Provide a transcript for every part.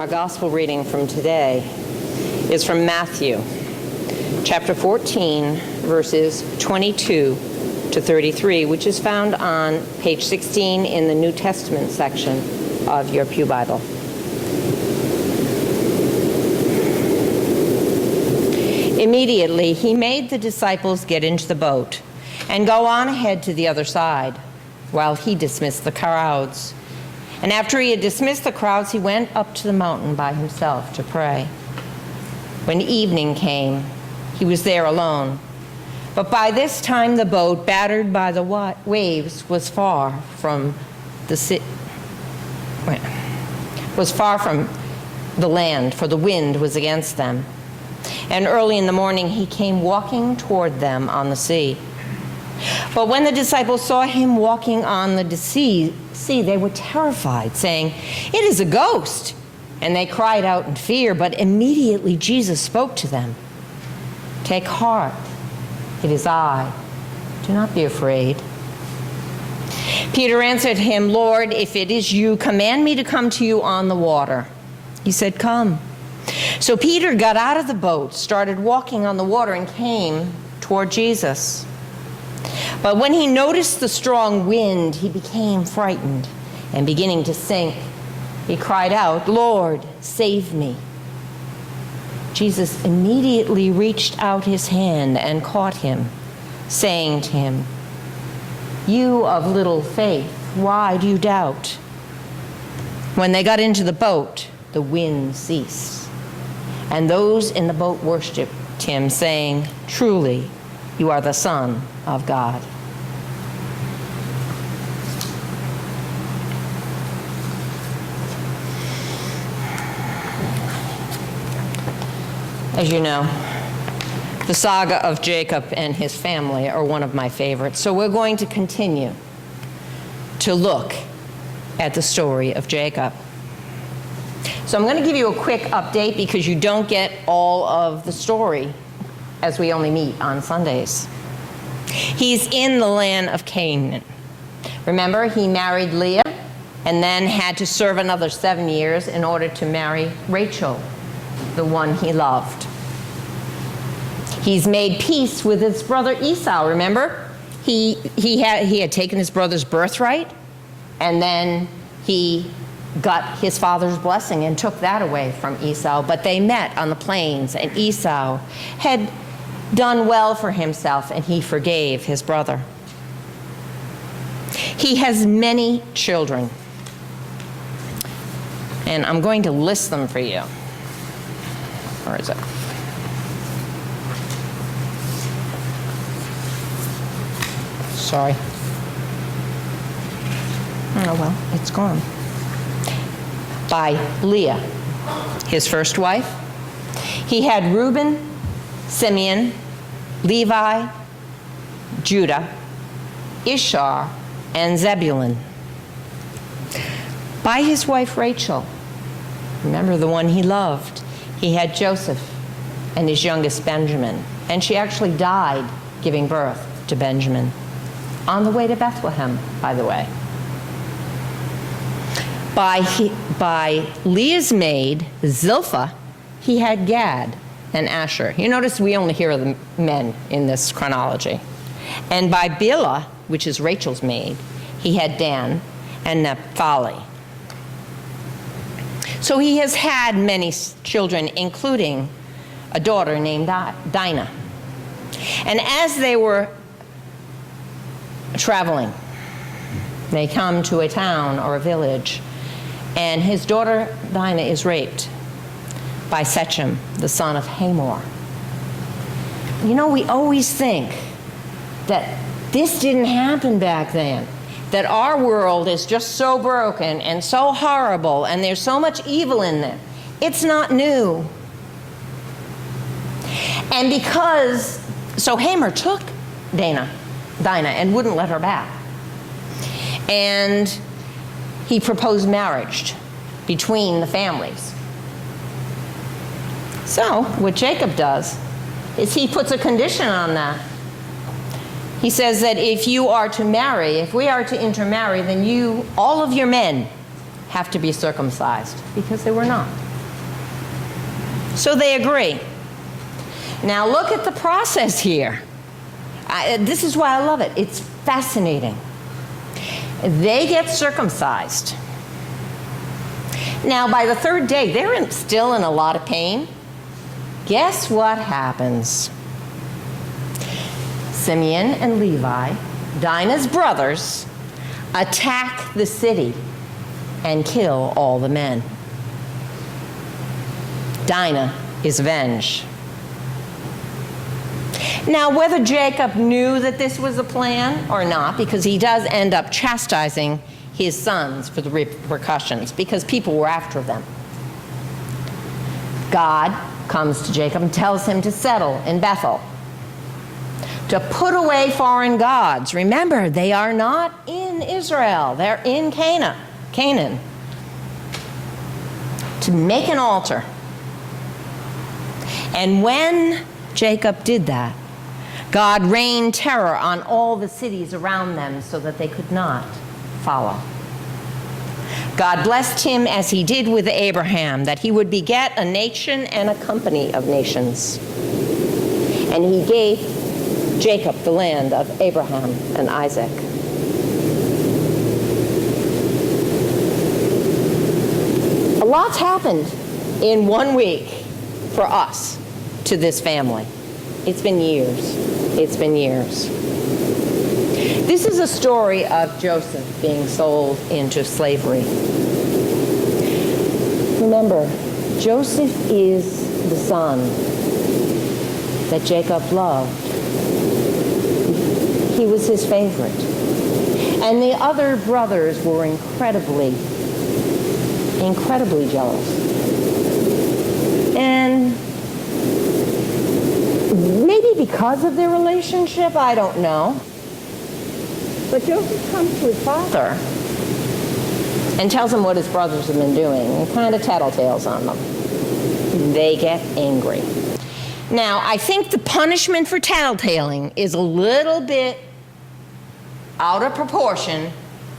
Our gospel reading from today is from Matthew, chapter 14, verses 22 to 33, which is found on page 16 in the New Testament section of your Pew Bible. Immediately, he made the disciples get into the boat and go on ahead to the other side, while he dismissed the crowds. And after he had dismissed the crowds, he went up to the mountain by himself to pray. When evening came, he was there alone. But by this time the boat, battered by the waves, was far from the land, for the wind was against them. And early in the morning he came walking toward them on the sea. But when the disciples saw him walking on the sea, they were terrified, saying, "It is a ghost!" And they cried out in fear. But immediately Jesus spoke to them. "Take heart, it is I. Do not be afraid." Peter answered him, "Lord, if it is you, command me to come to you on the water." He said, "Come." So Peter got out of the boat, started walking on the water, and came toward Jesus. But when he noticed the strong wind, he became frightened, and beginning to sink, he cried out, "Lord, save me." Jesus immediately reached out his hand and caught him, saying to him, "You of little faith, why do you doubt?" When they got into the boat, the wind ceased, and those in the boat worshipped him, saying, "Truly, you are the Son of God." As you know, the saga of Jacob and his family are one of my favorites. So we're going to continue to look at the story of Jacob. So I'm going to give you a quick update because you don't get all of the story as we only meet on Sundays. He's in the land of Canaan. Remember, he married Leah and then had to serve another 7 years in order to marry Rachel, the one he loved. He's made peace with his brother Esau. Remember, he had taken his brother's birthright, and then he got his father's blessing and took that away from Esau. But they met on the plains, and Esau had done well for himself, and he forgave his brother. He has many children, and I'm going to list them for you. Where is it? Sorry. Oh, well, it's gone. By Leah, his first wife. He had Reuben, Simeon, Levi, Judah, Issachar, and Zebulun. By his wife Rachel, remember the one he loved, he had Joseph and his youngest Benjamin. And she actually died giving birth to Benjamin on the way to Bethlehem, by the way. By Leah's maid, Zilpah, he had Gad and Asher. You notice we only hear of the men in this chronology. And by Bilhah, which is Rachel's maid, he had Dan and Naphtali. So he has had many children, including a daughter named Dinah. And as they were traveling, they come to a town or a village, and his daughter Dinah is raped by Shechem, the son of Hamor. You know, we always think that this didn't happen back then, that our world is just so broken and so horrible, and there's so much evil in there. It's not new. And so Hamor took Dinah and wouldn't let her back. And he proposed marriage between the families. So what Jacob does is he puts a condition on that. He says that if we are to intermarry, then all of your men have to be circumcised, because they were not. So they agree. Now look at the process here. This is why I love it. It's fascinating. They get circumcised. Now by the third day, they're still in a lot of pain. Guess what happens? Simeon and Levi, Dinah's brothers, attack the city and kill all the men. Dinah is avenged. Now, whether Jacob knew that this was a plan or not, because he does end up chastising his sons for the repercussions, because people were after them. God comes to Jacob and tells him to settle in Bethel, to put away foreign gods. Remember, they are not in Israel, they're in Canaan. To make an altar. And when Jacob did that, God rained terror on all the cities around them so that they could not follow. God blessed him as he did with Abraham, that he would beget a nation and a company of nations. And he gave Jacob the land of Abraham and Isaac. A lot's happened in 1 week for us to this family. It's been years. It's been years. This is a story of Joseph being sold into slavery. Remember, Joseph is the son that Jacob loved. He was his favorite. And the other brothers were incredibly jealous. And maybe because of their relationship, I don't know. But Joseph comes to his father and tells him what his brothers have been doing and kind of tattletales on them. They get angry. Now, I think the punishment for tattletaling is a little bit out of proportion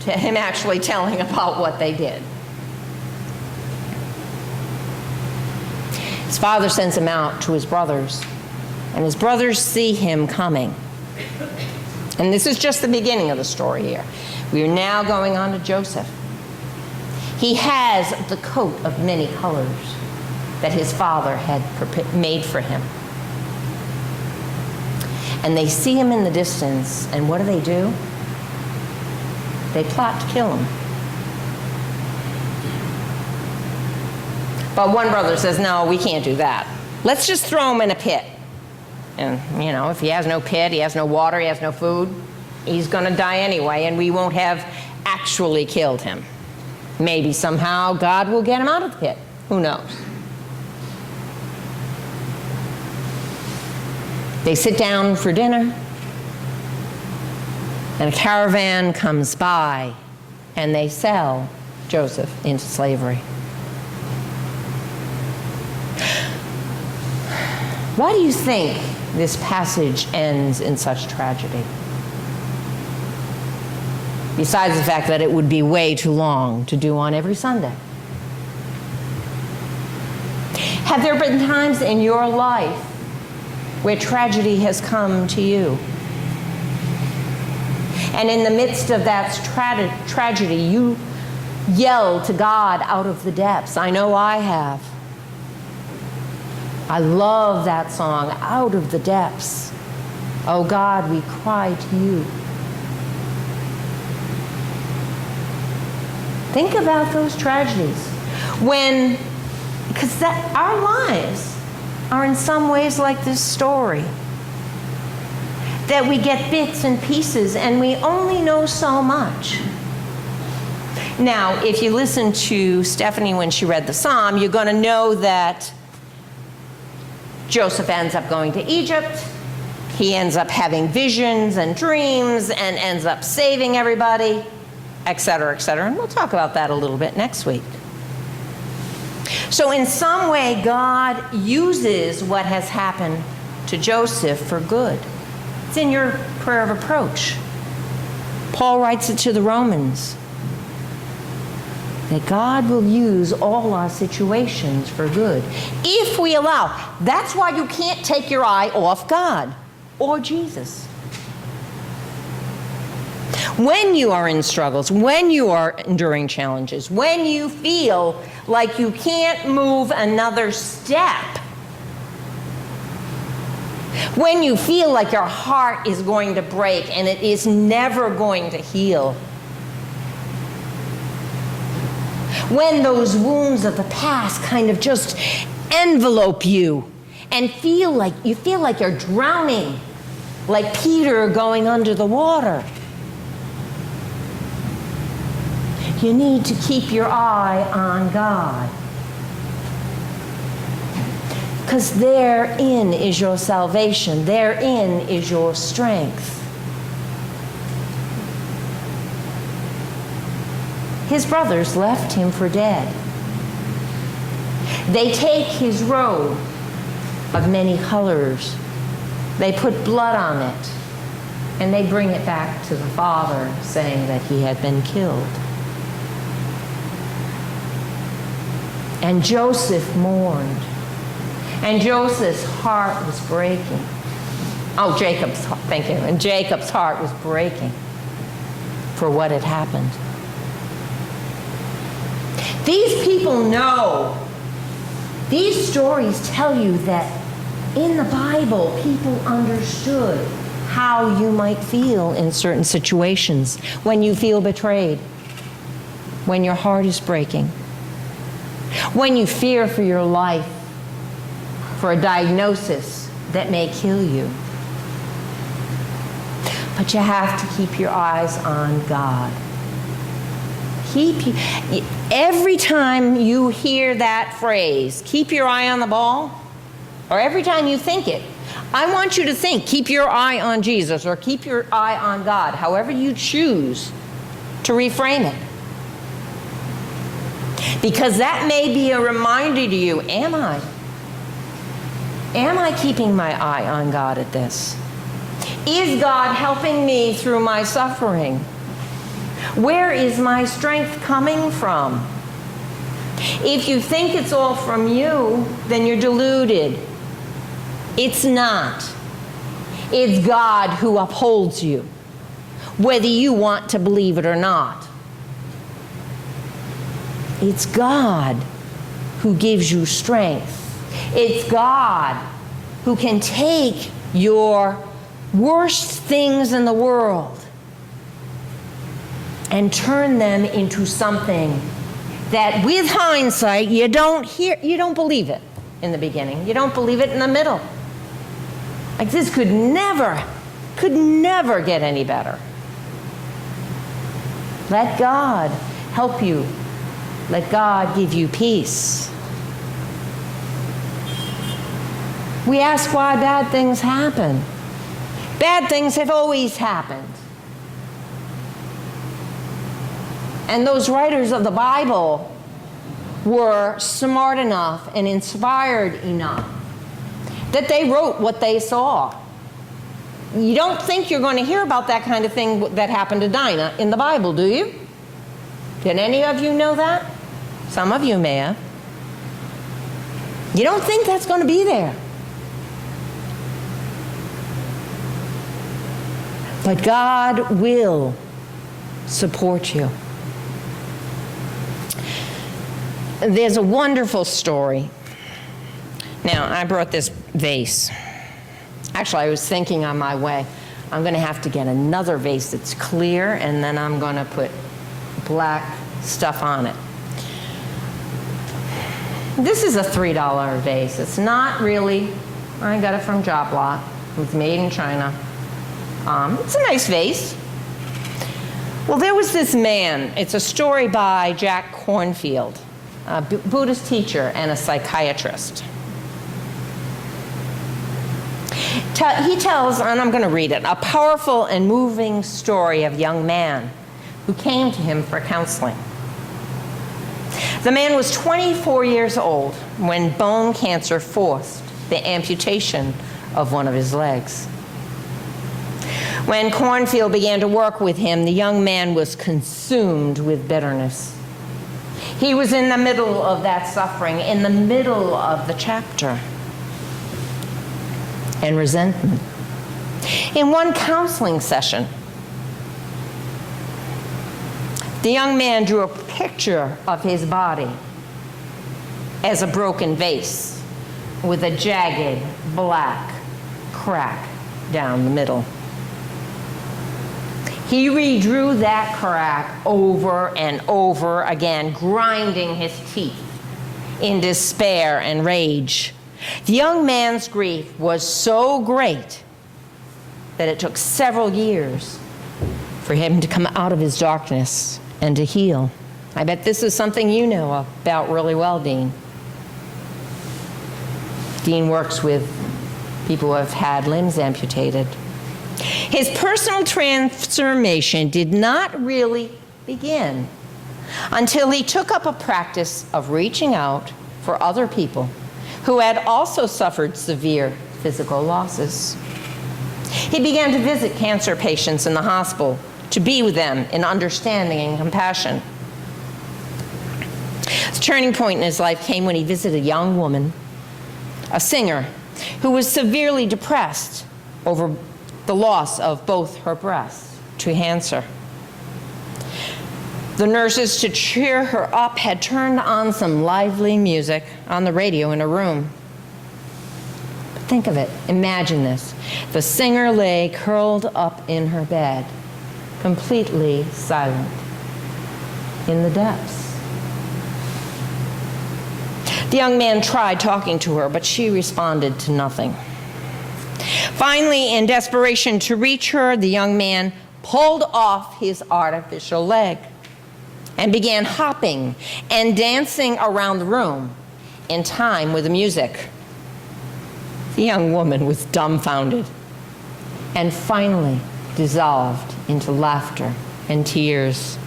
to him actually telling about what they did. His father sends him out to his brothers, and his brothers see him coming. And this is just the beginning of the story here. We are now going on to Joseph. He has the coat of many colors that his father had made for him. And they see him in the distance, and what do? They plot to kill him. But one brother says, no, we can't do that. Let's just throw him in a pit. And, if he has no pit, he has no water, he has no food, he's going to die anyway, and we won't have actually killed him. Maybe somehow God will get him out of the pit. Who knows? They sit down for dinner, and a caravan comes by, and they sell Joseph into slavery. Why do you think this passage ends in such tragedy? Besides the fact that it would be way too long to do on every Sunday. Have there been times in your life where tragedy has come to you? And in the midst of that tragedy, you yell to God out of the depths. I know I have. I love that song, Out of the Depths. Oh God, we cry to you. Think about those tragedies. Because our lives are in some ways like this story. That we get bits and pieces and we only know so much. Now, if you listen to Stephanie when she read the psalm, you're going to know that Joseph ends up going to Egypt. He ends up having visions and dreams and ends up saving everybody, et cetera, et cetera. And we'll talk about that a little bit next week. So in some way, God uses what has happened to Joseph for good. It's in your prayer of approach. Paul writes it to the Romans. that God will use all our situations for good, if we allow. That's why you can't take your eye off God or Jesus. When you are in struggles, when you are enduring challenges, when you feel like you can't move another step, when you feel like your heart is going to break and it is never going to heal, when those wounds of the past kind of just envelope you and feel like you're drowning, like Peter going under the water, you need to keep your eye on God. Because therein is your salvation. Therein is your strength. His brothers left him for dead. They take his robe of many colors. They put blood on it. And they bring it back to the father, saying that he had been killed. And Joseph mourned. And Joseph's heart was breaking. Oh, Jacob's heart, thank you. And Jacob's heart was breaking for what had happened. These people know, these stories tell you that in the Bible, people understood how you might feel in certain situations when you feel betrayed, when your heart is breaking, when you fear for your life, for a diagnosis that may kill you. But you have to keep your eyes on God. Every time you hear that phrase, keep your eye on the ball, or every time you think it, I want you to think, keep your eye on Jesus, or keep your eye on God, however you choose to reframe it. Because that may be a reminder to you, am I keeping my eye on God at this? Is God helping me through my suffering? Where is my strength coming from? If you think it's all from you, then you're deluded. It's not. It's God who upholds you, whether you want to believe it or not. It's God who gives you strength. It's God who can take your worst things in the world and turn them into something that, with hindsight, you don't believe it in the beginning. You don't believe it in the middle. Like, this could never get any better. Let God help you. Let God give you peace. We ask why bad things happen. Bad things have always happened. And those writers of the Bible were smart enough and inspired enough that they wrote what they saw. You don't think you're going to hear about that kind of thing that happened to Dinah in the Bible, do you? Did any of you know that? Some of you may have. You don't think that's going to be there. But God will support you. There's a wonderful story. Now, I brought this vase. Actually, I was thinking on my way, I'm going to have to get another vase that's clear, and then I'm going to put black stuff on it. This is a $3 vase. It's not really, I got it from Job Lot. It's made in China. It's a nice vase. Well, there was this man. It's a story by Jack Kornfield, a Buddhist teacher and a psychiatrist. He tells, and I'm going to read it, a powerful and moving story of a young man who came to him for counseling. The man was 24 years old when bone cancer forced the amputation of one of his legs. When Kornfield began to work with him, the young man was consumed with bitterness. He was in the middle of that suffering, in the middle of the chapter. And resentment. In one counseling session, the young man drew a picture of his body as a broken vase with a jagged black crack down the middle. He redrew that crack over and over again, grinding his teeth in despair and rage. The young man's grief was so great that it took several years for him to come out of his darkness and to heal. I bet this is something you know about really well, Dean. Dean works with people who have had limbs amputated. His personal transformation did not really begin until he took up a practice of reaching out for other people who had also suffered severe physical losses. He began to visit cancer patients in the hospital to be with them in understanding and compassion. The turning point in his life came when he visited a young woman, a singer, who was severely depressed over the loss of both her breasts to cancer. The nurses, to cheer her up, had turned on some lively music on the radio in her room. But think of it, imagine this. The singer lay curled up in her bed, completely silent, in the depths. The young man tried talking to her, but she responded to nothing. Finally, in desperation to reach her, the young man pulled off his artificial leg and began hopping and dancing around the room in time with the music. The young woman was dumbfounded and finally dissolved into laughter and tears.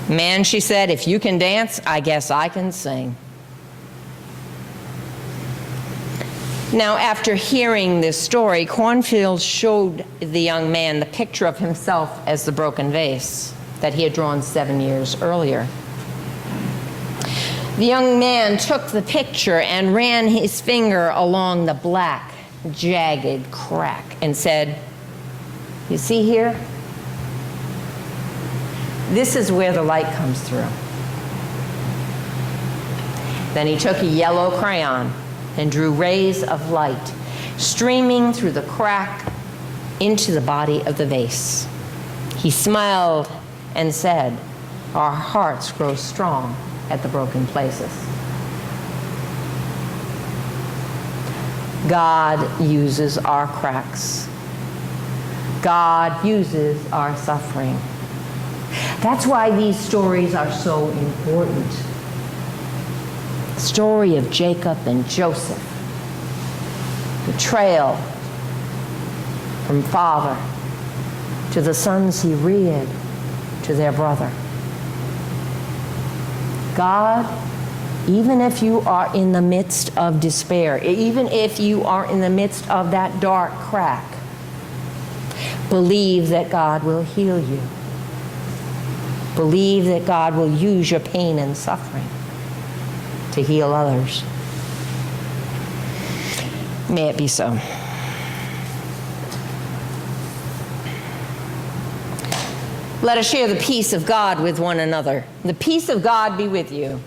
"Man," she said, "if you can dance, I guess I can sing." Now, after hearing this story, Cornfield showed the young man the picture of himself as the broken vase that he had drawn 7 years earlier. The young man took the picture and ran his finger along the black, jagged crack and said, "You see here? This is where the light comes through." Then he took a yellow crayon and drew rays of light streaming through the crack into the body of the vase. He smiled and said, "Our hearts grow strong at the broken places." God uses our cracks. God uses our suffering. That's why these stories are so important. The story of Jacob and Joseph, betrayal from father to the sons he reared to their brother. God, even if you are in the midst of despair, even if you are in the midst of that dark crack, believe that God will heal you. Believe that God will use your pain and suffering to heal others. May it be so. Let us share the peace of God with one another. The peace of God be with you.